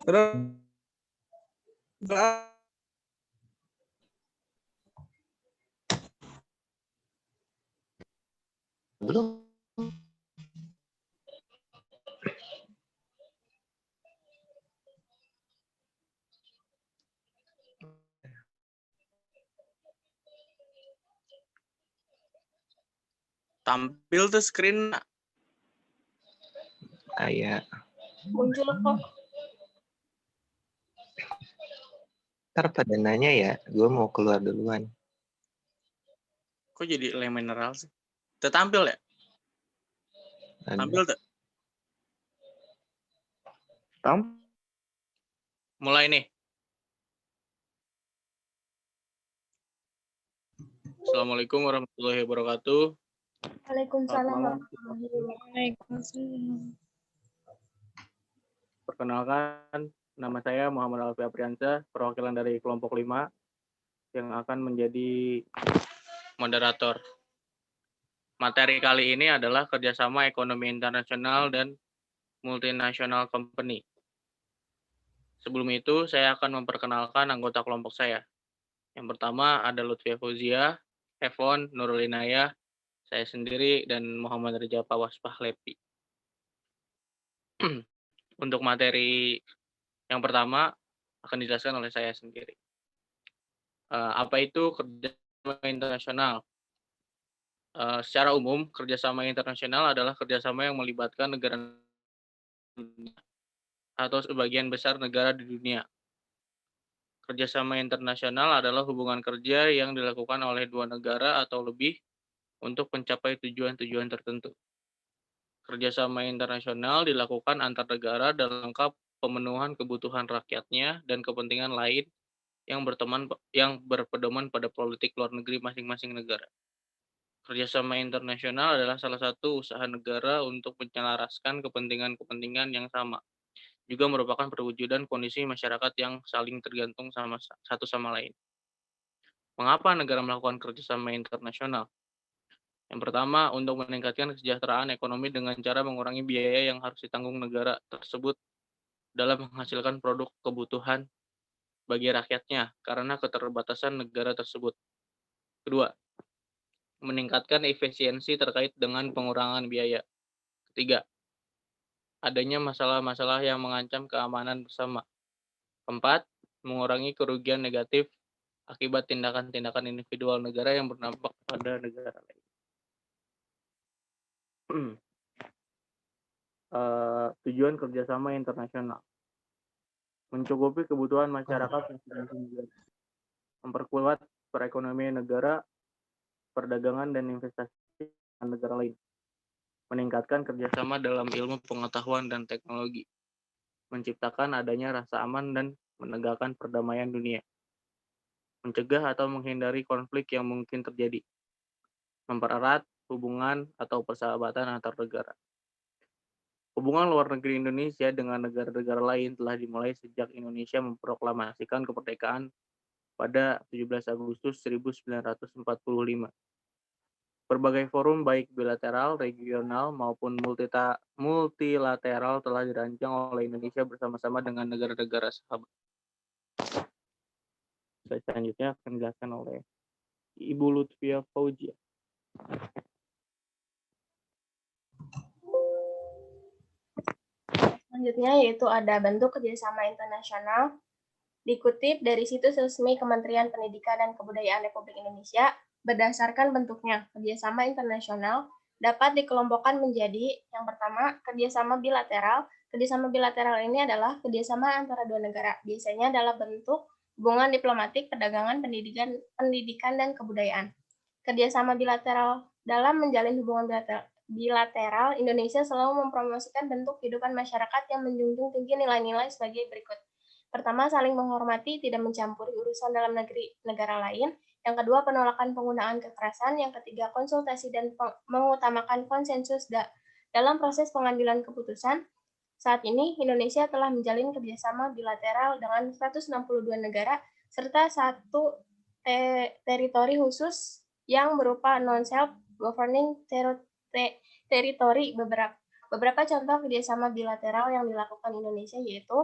Belum. Tampil tuh screen. Kayak Muncul kok. ntar pada nanya ya, gue mau keluar duluan. Kok jadi lem mineral sih? Tampil ya? Tampil tuh. Mulai nih. Assalamualaikum warahmatullahi wabarakatuh. Waalaikumsalam Selamat malam. warahmatullahi wabarakatuh. Perkenalkan, nama saya Muhammad Alfi Apriansyah, perwakilan dari kelompok 5 yang akan menjadi moderator. Materi kali ini adalah kerjasama ekonomi internasional dan multinational company. Sebelum itu, saya akan memperkenalkan anggota kelompok saya. Yang pertama ada Lutfia Fauzia, Evon, Nurul Inayah, saya sendiri, dan Muhammad Rija Pawas Pahlepi. Untuk materi yang pertama akan dijelaskan oleh saya sendiri. Apa itu kerjasama internasional? Secara umum, kerjasama internasional adalah kerjasama yang melibatkan negara atau sebagian besar negara di dunia. Kerjasama internasional adalah hubungan kerja yang dilakukan oleh dua negara atau lebih untuk mencapai tujuan-tujuan tertentu. Kerjasama internasional dilakukan antar negara dalam rangka pemenuhan kebutuhan rakyatnya dan kepentingan lain yang berpedoman pada politik luar negeri masing-masing negara. Kerjasama internasional adalah salah satu usaha negara untuk menyelaraskan kepentingan-kepentingan yang sama. Juga merupakan perwujudan kondisi masyarakat yang saling tergantung satu sama lain. Mengapa negara melakukan kerjasama internasional? Yang pertama, untuk meningkatkan kesejahteraan ekonomi dengan cara mengurangi biaya yang harus ditanggung negara tersebut dalam menghasilkan produk kebutuhan bagi rakyatnya karena keterbatasan negara tersebut. Kedua, meningkatkan efisiensi terkait dengan pengurangan biaya. Ketiga, adanya masalah-masalah yang mengancam keamanan bersama. Keempat, mengurangi kerugian negatif akibat tindakan-tindakan individual negara yang berdampak pada negara lain. Tujuan kerjasama internasional. Mencukupi kebutuhan masyarakat masing-masing negara. Memperkuat perekonomian negara, perdagangan dan investasi dengan negara lain. Meningkatkan kerjasama dalam ilmu pengetahuan dan teknologi. Menciptakan adanya rasa aman dan menegakkan perdamaian dunia. Mencegah atau menghindari konflik yang mungkin terjadi. Mempererat hubungan atau persahabatan antar negara. Hubungan luar negeri Indonesia dengan negara-negara lain telah dimulai sejak Indonesia memproklamasikan kemerdekaan pada 17 Agustus 1945. Berbagai forum baik bilateral, regional, maupun multilateral telah dirancang oleh Indonesia bersama-sama dengan negara-negara sahabat. Selanjutnya akan dijelaskan oleh Ibu Lutfia Fauzia. Selanjutnya yaitu ada bentuk kerjasama internasional. Dikutip dari situs resmi Kementerian Pendidikan dan Kebudayaan Republik Indonesia, berdasarkan bentuknya, kerjasama internasional dapat dikelompokkan menjadi yang pertama, kerjasama bilateral. Kerjasama bilateral ini adalah kerjasama antara dua negara, biasanya dalam bentuk hubungan diplomatik, perdagangan, pendidikan, dan kebudayaan. Kerjasama bilateral dalam menjalin hubungan bilateral, Indonesia selalu mempromosikan bentuk kehidupan masyarakat yang menjunjung tinggi nilai-nilai sebagai berikut. Pertama, saling menghormati, tidak mencampuri urusan dalam negara lain. Yang kedua, penolakan penggunaan kekerasan. Yang ketiga, konsultasi dan mengutamakan konsensus dalam proses pengambilan keputusan. Saat ini, Indonesia telah menjalin kerjasama bilateral dengan 162 negara, serta satu teritori khusus yang berupa non-self-governing territory. Beberapa contoh kerjasama bilateral yang dilakukan Indonesia yaitu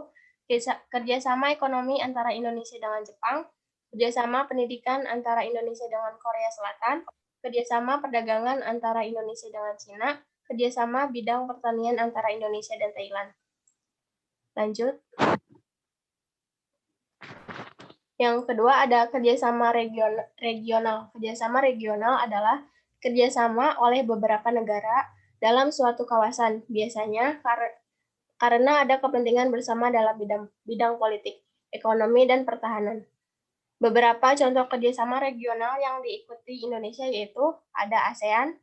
kerjasama ekonomi antara Indonesia dengan Jepang, kerjasama pendidikan antara Indonesia dengan Korea Selatan, kerjasama perdagangan antara Indonesia dengan Cina, kerjasama bidang pertanian antara Indonesia dan Thailand. Lanjut. Yang kedua ada kerjasama regional. Kerjasama regional adalah kerjasama oleh beberapa negara dalam suatu kawasan, biasanya karena ada kepentingan bersama dalam bidang politik, ekonomi, dan pertahanan. Beberapa contoh kerjasama regional yang diikuti Indonesia yaitu ada ASEAN,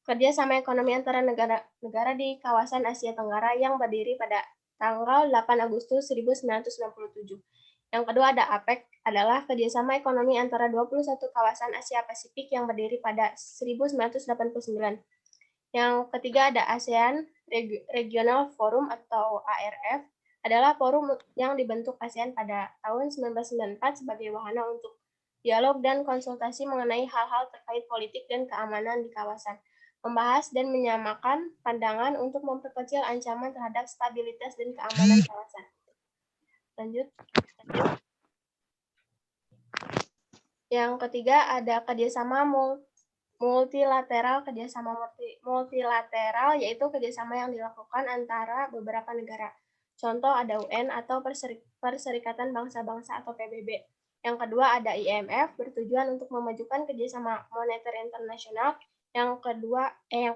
kerjasama ekonomi antara negara di kawasan Asia Tenggara yang berdiri pada tanggal 8 Agustus 1967. Yang kedua ada APEC, adalah kerjasama ekonomi antara 21 kawasan Asia Pasifik yang berdiri pada 1989. Yang ketiga ada ASEAN Regional Forum atau ARF, adalah forum yang dibentuk ASEAN pada tahun 1994 sebagai wahana untuk dialog dan konsultasi mengenai hal-hal terkait politik dan keamanan di kawasan, membahas dan menyamakan pandangan untuk memperkecil ancaman terhadap stabilitas dan keamanan kawasan. Lanjut. Yang ketiga ada kerjasama multilateral. Kerjasama multilateral yaitu kerjasama yang dilakukan antara beberapa negara. Contoh ada UN atau Perserikatan Bangsa-Bangsa atau PBB. Yang kedua ada IMF, bertujuan untuk memajukan kerjasama moneter internasional. Yang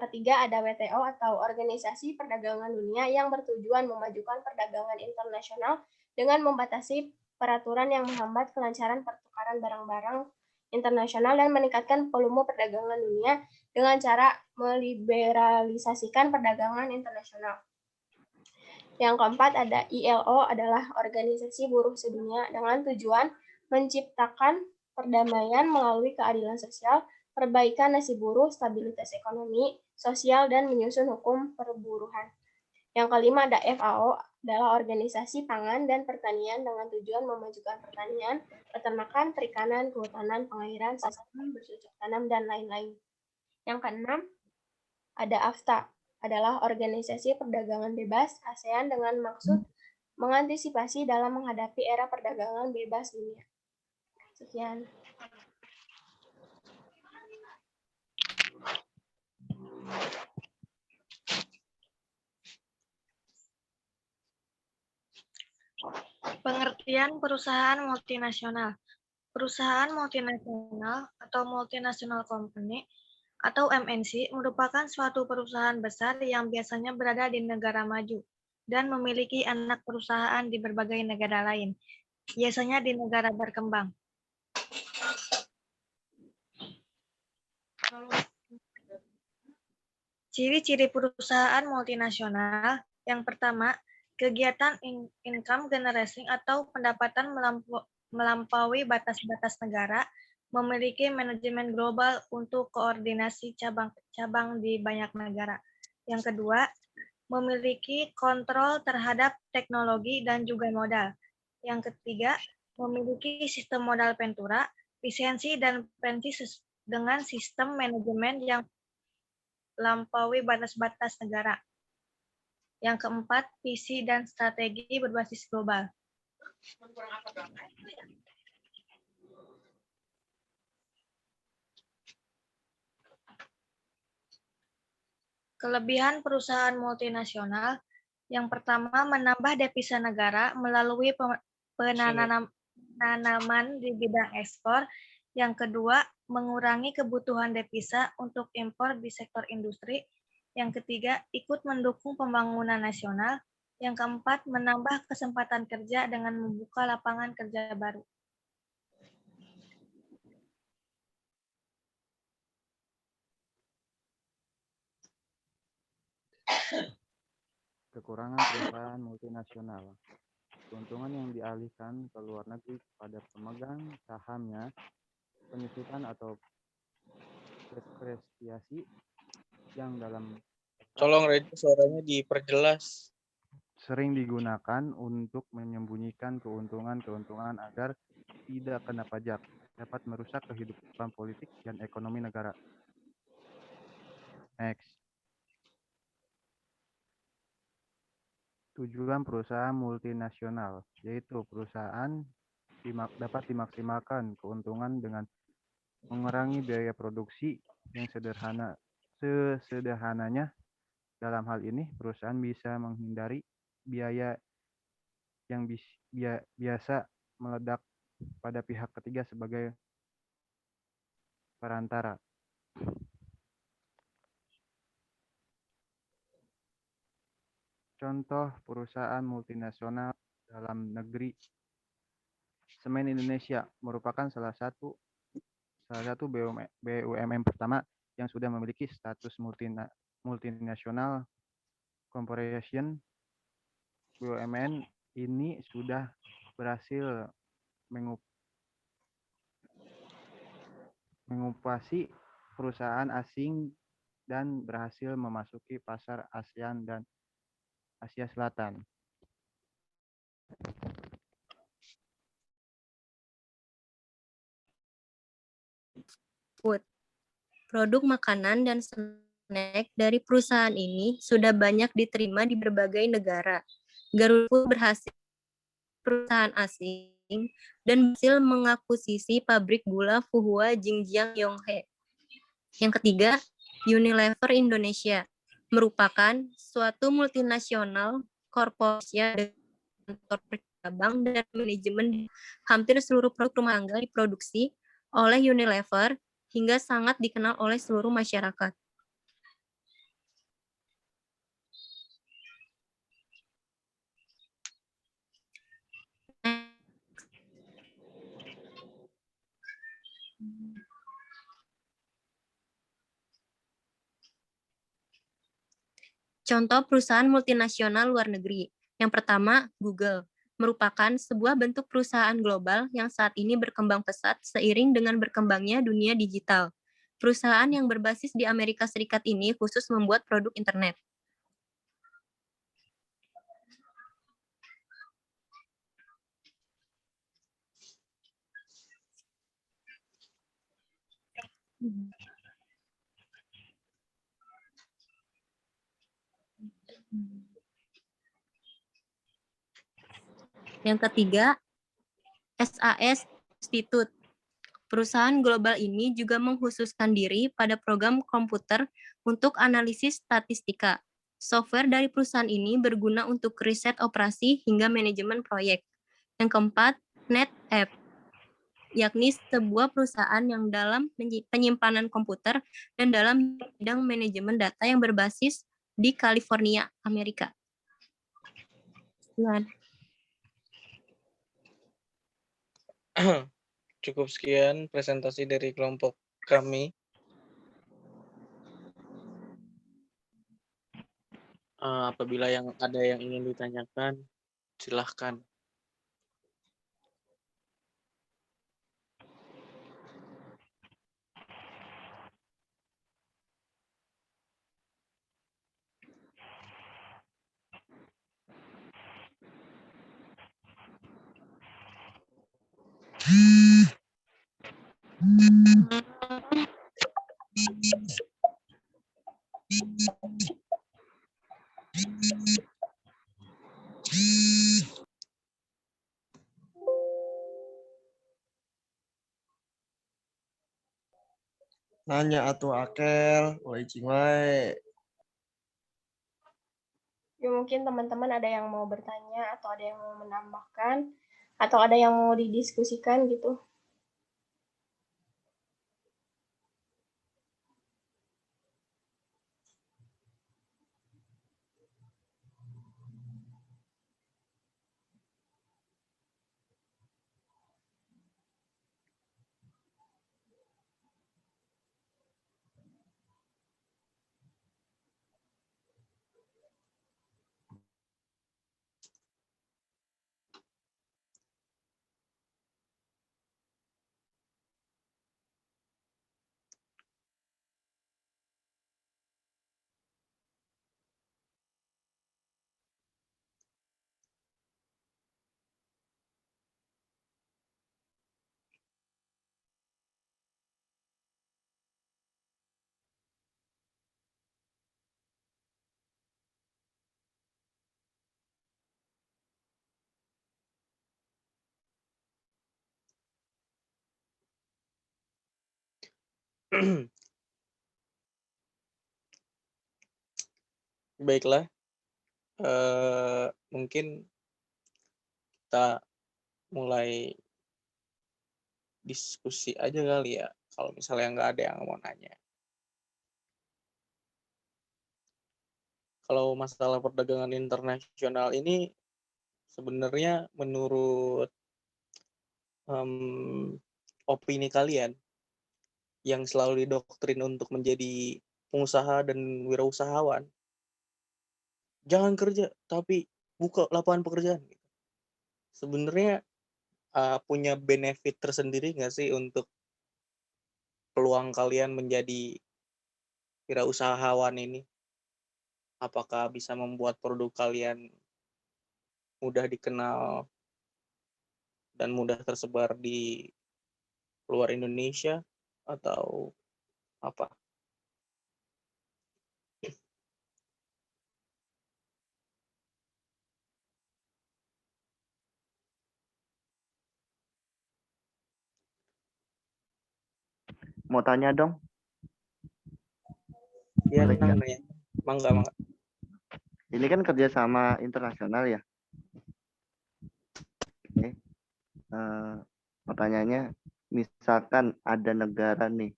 ketiga ada WTO atau Organisasi Perdagangan Dunia yang bertujuan memajukan perdagangan internasional dengan membatasi peraturan yang menghambat kelancaran pertukaran barang-barang internasional dan meningkatkan volume perdagangan dunia dengan cara meliberalisasikan perdagangan internasional. Yang keempat ada ILO, adalah Organisasi Buruh Sedunia dengan tujuan menciptakan perdamaian melalui keadilan sosial, perbaikan nasib buruh, stabilitas ekonomi, sosial, dan menyusun hukum perburuhan. Yang kelima ada FAO, adalah Organisasi Pangan dan Pertanian dengan tujuan memajukan pertanian, peternakan, perikanan, kehutanan, pengairan, sistem bercocok tanam, dan lain-lain. Yang keenam ada AFTA, adalah Organisasi Perdagangan Bebas ASEAN dengan maksud mengantisipasi dalam menghadapi era perdagangan bebas dunia. Sekian. Pengertian perusahaan multinasional. Perusahaan multinasional atau multinational company atau MNC merupakan suatu perusahaan besar yang biasanya berada di negara maju dan memiliki anak perusahaan di berbagai negara lain, biasanya di negara berkembang. Ciri-ciri perusahaan multinasional. Yang pertama, kegiatan income generation atau pendapatan melampaui batas-batas negara, memiliki manajemen global untuk koordinasi cabang-cabang di banyak negara. Yang kedua, memiliki kontrol terhadap teknologi dan juga modal. Yang ketiga, memiliki sistem modal ventura, lisensi dan pensi dengan sistem manajemen yang melampaui batas-batas negara. Yang keempat, visi dan strategi berbasis global. Kelebihan perusahaan multinasional. Yang pertama, menambah devisa negara melalui penanaman di bidang ekspor. Yang kedua, mengurangi kebutuhan devisa untuk impor di sektor industri. Yang ketiga, ikut mendukung pembangunan nasional. Yang keempat, menambah kesempatan kerja dengan membuka lapangan kerja baru. Kekurangan perusahaan multinasional. Keuntungan yang dialihkan ke luar negeri kepada pemegang sahamnya, penyusutan atau depresiasi yang dalam Tolong Redi suaranya diperjelas. sering digunakan untuk menyembunyikan keuntungan-keuntungan agar tidak kena pajak, dapat merusak kehidupan politik dan ekonomi negara. Next. Tujuan perusahaan multinasional, yaitu perusahaan dapat dimaksimalkan keuntungan dengan mengurangi biaya produksi yang sesederhananya. Dalam hal ini, perusahaan bisa menghindari biaya yang biasa meledak pada pihak ketiga sebagai perantara. Contoh perusahaan multinasional dalam negeri. Semen Indonesia merupakan salah satu BUMN pertama yang sudah memiliki status multinasional corporation. BUMN ini sudah berhasil mengupasi perusahaan asing dan berhasil memasuki pasar ASEAN dan Asia Selatan. Produk makanan dan snack dari perusahaan ini sudah banyak diterima di berbagai negara. Garuda Food berhasil perusahaan asing dan berhasil mengakuisisi pabrik gula Fuhua Jingjiang Yonghe. Yang ketiga, Unilever Indonesia merupakan suatu multinasional korporasi dengan kantor cabang dan manajemen. Hampir seluruh produk rumah tangga diproduksi oleh Unilever hingga sangat dikenal oleh seluruh masyarakat. Contoh perusahaan multinasional luar negeri. Yang pertama, Google merupakan sebuah bentuk perusahaan global yang saat ini berkembang pesat seiring dengan berkembangnya dunia digital. Perusahaan yang berbasis di Amerika Serikat ini khusus membuat produk internet. Yang ketiga, SAS Institute. Perusahaan global ini juga mengkhususkan diri pada program komputer untuk analisis statistika. Software dari perusahaan ini berguna untuk riset operasi hingga manajemen proyek. Yang keempat, NetApp, yakni sebuah perusahaan yang dalam penyimpanan komputer dan dalam bidang manajemen data yang berbasis di California, Amerika. Cukup sekian presentasi dari kelompok kami. Apabila ada yang ingin ditanyakan, silahkan. Nanya atuh Akel, woi cing wae. Ya, mungkin teman-teman ada yang mau bertanya atau ada yang mau menambahkan atau ada yang mau didiskusikan gitu. Baiklah, mungkin kita mulai diskusi aja kali ya, kalau misalnya nggak ada yang mau nanya. Kalau masalah perdagangan internasional ini sebenarnya menurut opini kalian yang selalu didoktrin untuk menjadi pengusaha dan wirausahawan, jangan kerja tapi buka lapangan pekerjaan. Sebenarnya punya benefit tersendiri nggak sih untuk peluang kalian menjadi wirausahawan ini? Apakah bisa membuat produk kalian mudah dikenal dan mudah tersebar di luar Indonesia atau apa? Mau tanya dong? Iya, Boleh nggak? nanya. Mangga. Ini kan kerjasama internasional ya. Oke. Pertanyaannya, misalkan ada negara nih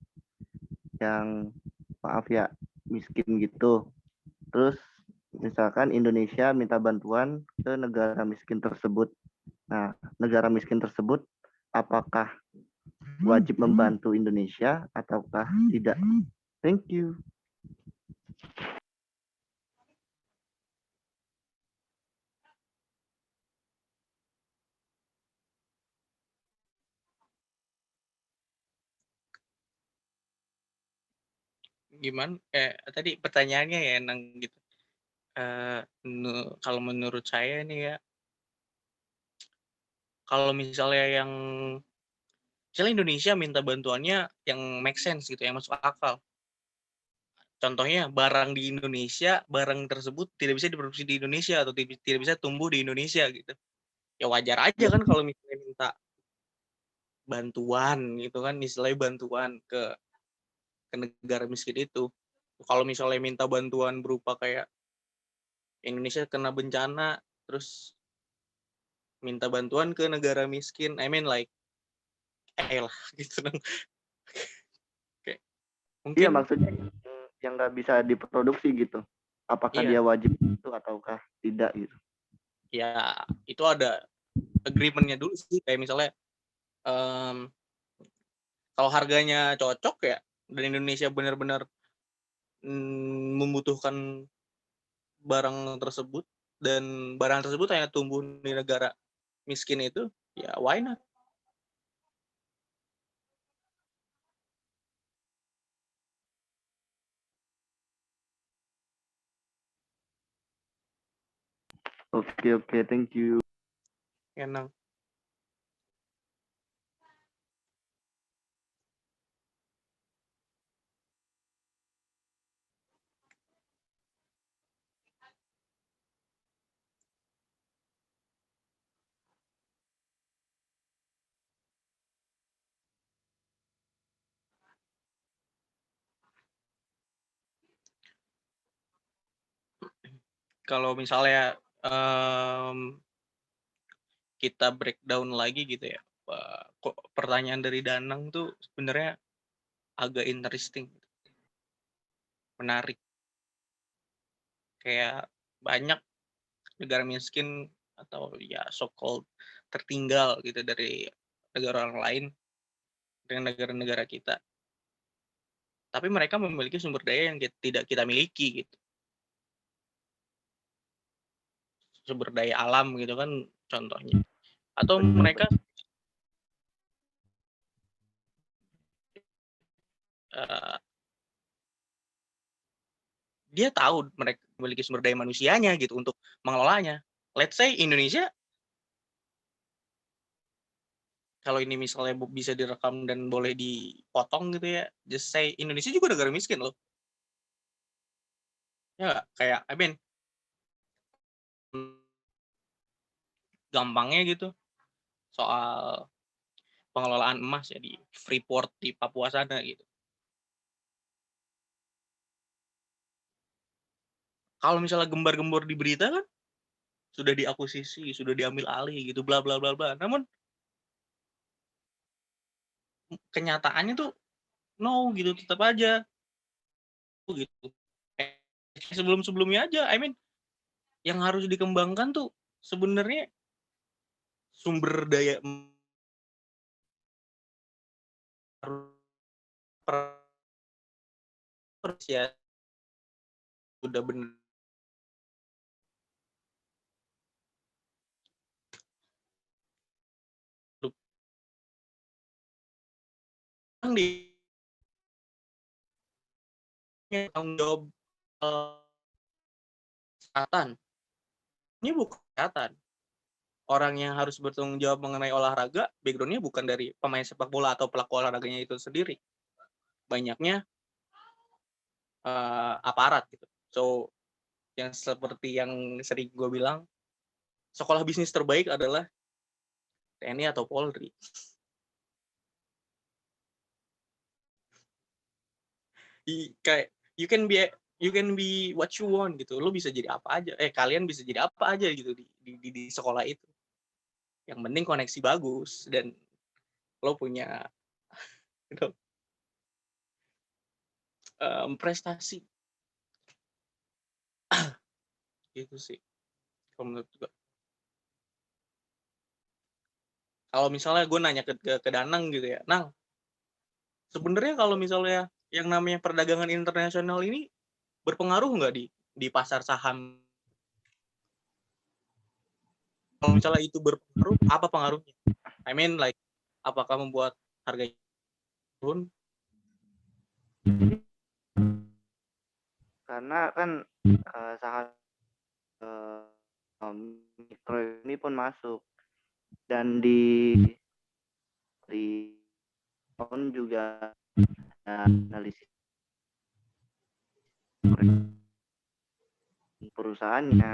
yang maaf ya miskin gitu, terus misalkan Indonesia minta bantuan ke negara miskin tersebut. Nah, negara miskin tersebut apakah wajib membantu Indonesia ataukah tidak? Thank you. Gimana? Tadi pertanyaannya ya Nang gitu. Kalau menurut saya nih ya, kalau misalnya Indonesia minta bantuannya yang make sense gitu, yang masuk akal. Contohnya barang di Indonesia, barang tersebut tidak bisa diproduksi di Indonesia atau tidak bisa tumbuh di Indonesia gitu. Ya wajar aja kan kalau misalnya minta bantuan gitu kan, istilahnya bantuan ke negara miskin itu. Kalau misalnya minta bantuan berupa kayak Indonesia kena bencana, terus minta bantuan ke negara miskin, I mean like, lah gitu dong. Kayak, Iya, mungkin maksudnya yang nggak bisa diproduksi gitu. Apakah iya, dia wajib itu ataukah tidak gitu? ya itu ada agreement-nya dulu sih, kayak misalnya kalau harganya cocok ya, dan Indonesia benar-benar membutuhkan barang tersebut, dan barang tersebut hanya tumbuh di negara miskin itu, ya why not? Oke, thank you. Enak. Kalau misalnya kita breakdown lagi gitu ya, kok pertanyaan dari Danang tuh sebenarnya agak interesting, menarik. Kayak banyak negara miskin atau ya so-called tertinggal gitu dari negara orang lain dengan negara-negara kita. Tapi mereka memiliki sumber daya yang tidak kita miliki gitu. Sumber daya alam gitu kan contohnya. Atau mereka dia tahu mereka memiliki sumber daya manusianya gitu untuk mengelolanya. Let's say Indonesia, kalau ini misalnya bisa direkam dan boleh dipotong gitu ya, just say Indonesia juga negara miskin loh. Ya nggak? Kayak, I mean, gampangnya gitu, soal pengelolaan emas ya di Freeport di Papua sana gitu. Kalau misalnya gembar-gembor di berita kan sudah diakuisisi, sudah diambil alih gitu, bla bla bla bla. Namun kenyataannya tuh no gitu, tetap aja gitu. Kayak sebelum-sebelumnya aja. I mean, yang harus dikembangkan tuh sebenarnya sumber daya ya udah bener di tanggung jawab kesehatan. Ini bukan kesehatan. Orang yang harus bertanggung jawab mengenai olahraga, background-nya bukan dari pemain sepak bola atau pelaku olahraganya itu sendiri. Banyaknya aparat gitu. So, yang seperti yang sering gue bilang, sekolah bisnis terbaik adalah TNI atau Polri. Kayak you can be what you want gitu. Lo bisa jadi apa aja. Kalian bisa jadi apa aja gitu di sekolah itu. Yang penting koneksi bagus dan lo punya gitu, prestasi. Gitu sih. Kalau menurut gue. Kalau misalnya gue nanya ke Danang gitu ya, Nang, sebenarnya kalau misalnya yang namanya perdagangan internasional ini berpengaruh nggak di pasar saham? Kalau misalnya itu berpengaruh, apa pengaruhnya? I mean like, apakah membuat harga turun? Karena kan saham mikro ini pun masuk, dan di tahun juga analisis perusahaannya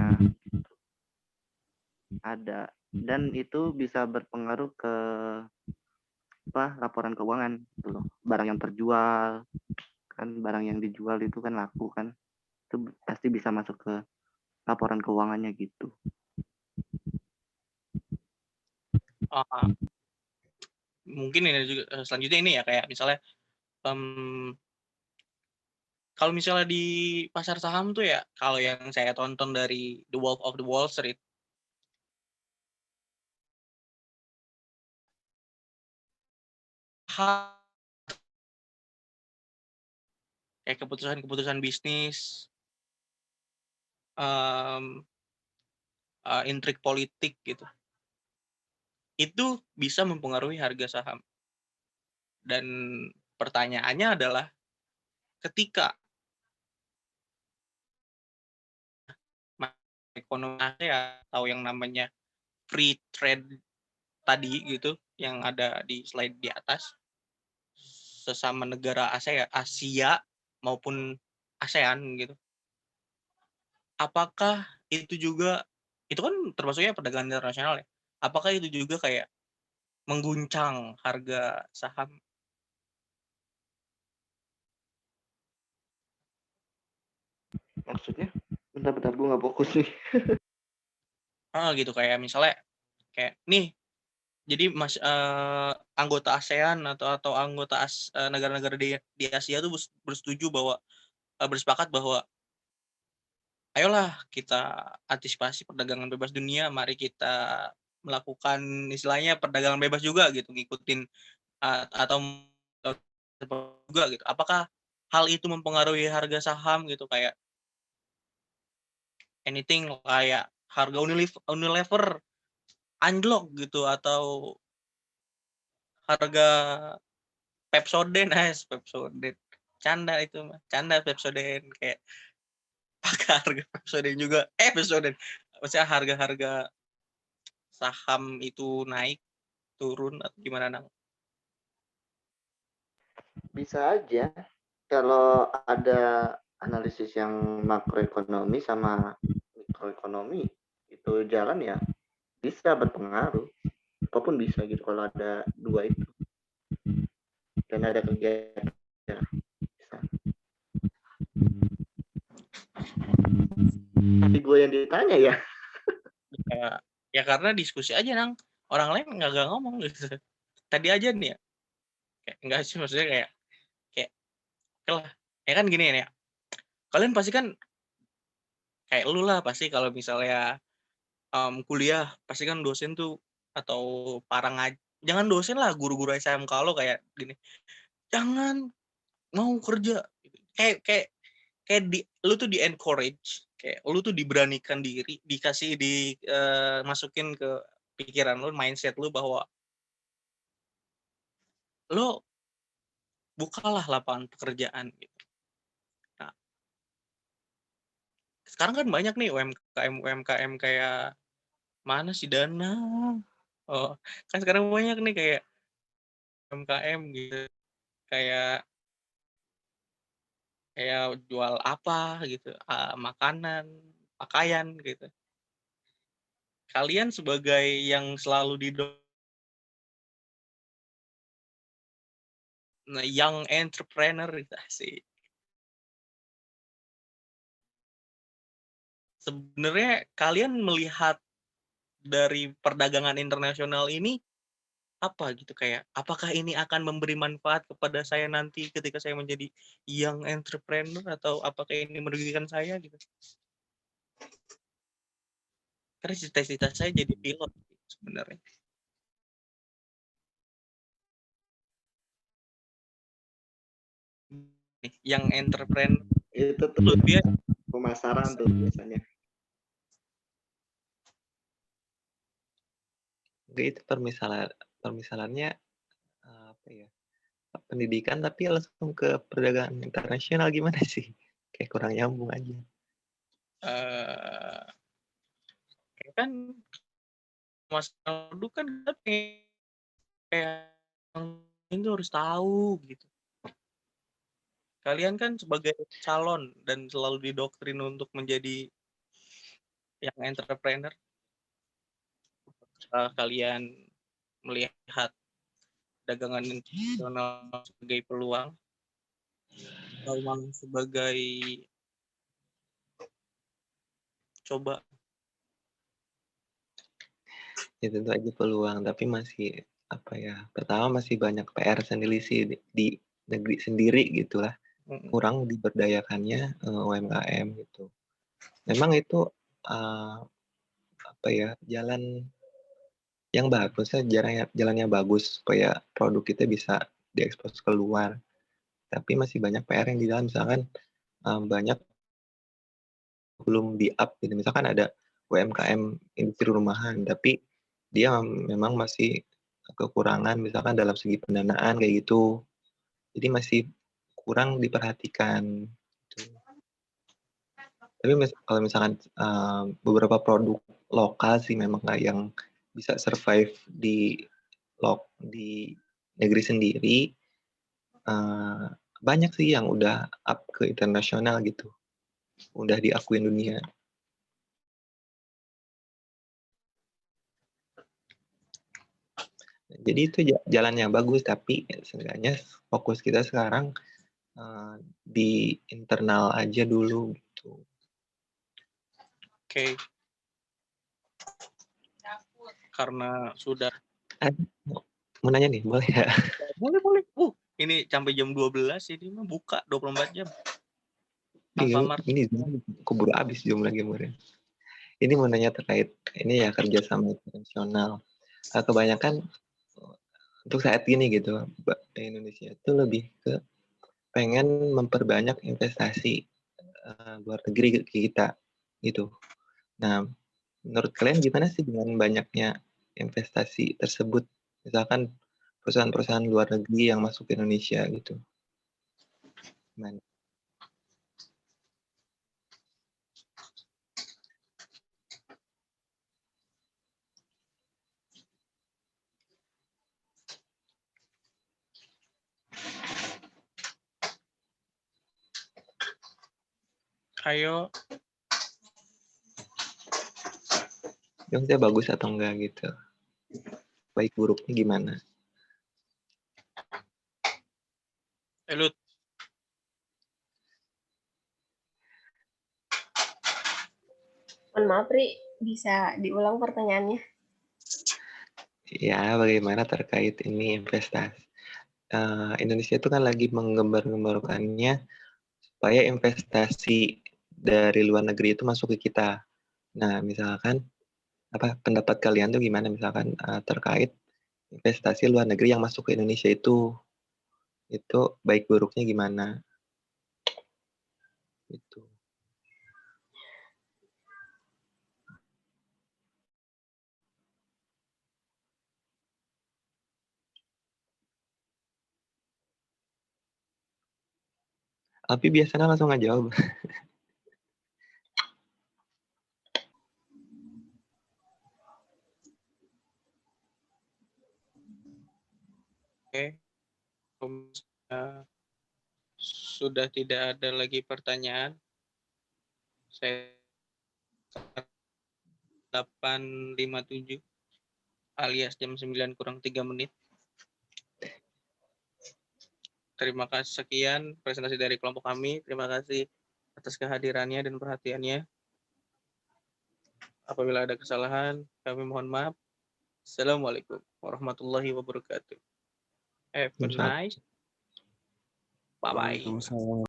ada, dan itu bisa berpengaruh ke laporan keuangan gitu loh. Barang yang terjual kan, barang yang dijual itu kan laku kan, itu pasti bisa masuk ke laporan keuangannya gitu. Mungkin ini juga selanjutnya ini ya, kayak misalnya kalau misalnya di pasar saham tuh ya, kalau yang saya tonton dari The Wolf of the Wall Street, kayak keputusan bisnis, intrik politik gitu, itu bisa mempengaruhi harga saham. Dan pertanyaannya adalah, ketika ekonomi atau yang namanya free trade tadi gitu, yang ada di slide di atas, sesama negara Asia maupun ASEAN gitu, apakah itu juga, itu kan termasuknya perdagangan internasional ya, apakah itu juga kayak mengguncang harga saham? Maksudnya? Bentar-bentar, gue nggak fokus nih. Gitu, kayak misalnya kayak nih, jadi anggota ASEAN atau anggota negara-negara di Asia tuh bersetuju bahwa bersepakat bahwa ayolah kita antisipasi perdagangan bebas dunia, mari kita melakukan istilahnya perdagangan bebas juga gitu, ngikutin atau juga gitu. Apakah hal itu mempengaruhi harga saham gitu, kayak anything kayak harga Unilever anjlok gitu, atau harga Pepsodent, canda itu mah, canda Pepsodent, kayak apakah harga Pepsodent juga Pepsodent, maksudnya harga saham itu naik turun atau gimana, Nang? Bisa aja kalau ada analisis yang makroekonomi sama mikroekonomi itu jalan, ya bisa berpengaruh, apapun bisa gitu kalau ada dua itu dan ada kegiatan, ya bisa. Tapi gue yang ditanya ya. Ya karena diskusi aja, Nang. Orang lain nggak ngomong gitu. Tadi aja nih ya. Kayak enggak sih, maksudnya kayak oke lah. Ya kan gini ya. Kalian pasti kan kayak lu lah pasti kalau misalnya kuliah pasti kan dosen tuh atau jangan dosen lah, guru-guru SMK lo kayak gini. Jangan mau kerja. Kayak kayak kayak lu tuh di encourage, kayak lu tuh diberanikan diri, dikasih masukin ke pikiran lu, mindset lu bahwa lo bukalah lapangan pekerjaan gitu. Nah, sekarang kan banyak nih UMKM kayak mana sih Dana? Oh, kan sekarang banyak nih kayak UMKM gitu, kayak jual apa gitu, makanan, pakaian gitu. Kalian sebagai yang selalu young entrepreneur gitu sih. Sebenarnya kalian melihat dari perdagangan internasional ini apa gitu, kayak apakah ini akan memberi manfaat kepada saya nanti ketika saya menjadi young entrepreneur, atau apakah ini merugikan saya gitu? Karena cita-cita saya jadi pilot sebenarnya. Young entrepreneur Itu tuh dia pemasaran tuh biasanya. Itu permisalannya apa ya? Pendidikan tapi langsung ke perdagangan internasional gimana sih? Kayak kurang nyambung aja. Kan masalah dulu kan kayak itu harus tahu gitu. Kalian kan sebagai calon dan selalu didoktrin untuk menjadi yang entrepreneur. Kalian melihat dagangan internasional sebagai peluang atau malah sebagai coba? Ya tentu aja peluang, tapi masih apa ya? Pertama masih banyak PR sendiri sih di negeri sendiri gitulah. Kurang diberdayakannya UMKM gitu. Memang itu apa ya, jalan yang bagus ya, jalannya bagus supaya produk kita bisa diekspos keluar. Tapi masih banyak PR yang di dalam, misalkan banyak belum di-up gitu. Misalkan ada UMKM industri rumahan, tapi dia memang masih kekurangan misalkan dalam segi pendanaan kayak gitu. Jadi masih kurang diperhatikan gitu. Tapi kalau misalkan beberapa produk lokal sih memang nggak yang bisa survive di negeri sendiri, banyak sih yang udah up ke internasional gitu, udah diakuin dunia. Jadi itu jalan yang bagus, tapi seenggaknya fokus kita sekarang di internal aja dulu gitu. Oke. Karena sudah mau nanya nih, boleh ya? Boleh. Ini sampai jam 12 ini mah buka 24 jam. Ini keburu habis jam lagi kemarin. Ini mau nanya terkait ini ya, kerjasama internasional. Kebanyakan untuk saat ini gitu, Indonesia itu lebih ke pengen memperbanyak investasi luar negeri ke kita gitu. Nah, menurut kalian gimana sih dengan banyaknya investasi tersebut? Misalkan perusahaan-perusahaan luar negeri yang masuk ke Indonesia gitu. Gimana? Ayo. Yang saya bagus atau enggak gitu. Baik buruknya gimana? Lut. Mohon maaf, Ri, bisa diulang pertanyaannya? Ya, bagaimana terkait ini investasi. Indonesia itu kan lagi menggembar-gemborkannya supaya investasi dari luar negeri itu masuk ke kita. Nah, misalkan apa pendapat kalian tuh gimana misalkan terkait investasi luar negeri yang masuk ke Indonesia itu baik buruknya gimana? Itu. Tapi biasanya langsung nggak jawab. Oke, sudah tidak ada lagi pertanyaan. Saya 8.57 alias jam 9 kurang 3 menit. Terima kasih, sekian presentasi dari kelompok kami. Terima kasih atas kehadirannya dan perhatiannya. Apabila ada kesalahan, kami mohon maaf. Assalamualaikum warahmatullahi wabarakatuh. Have a nice. Bye-bye. Waalaikumsalam.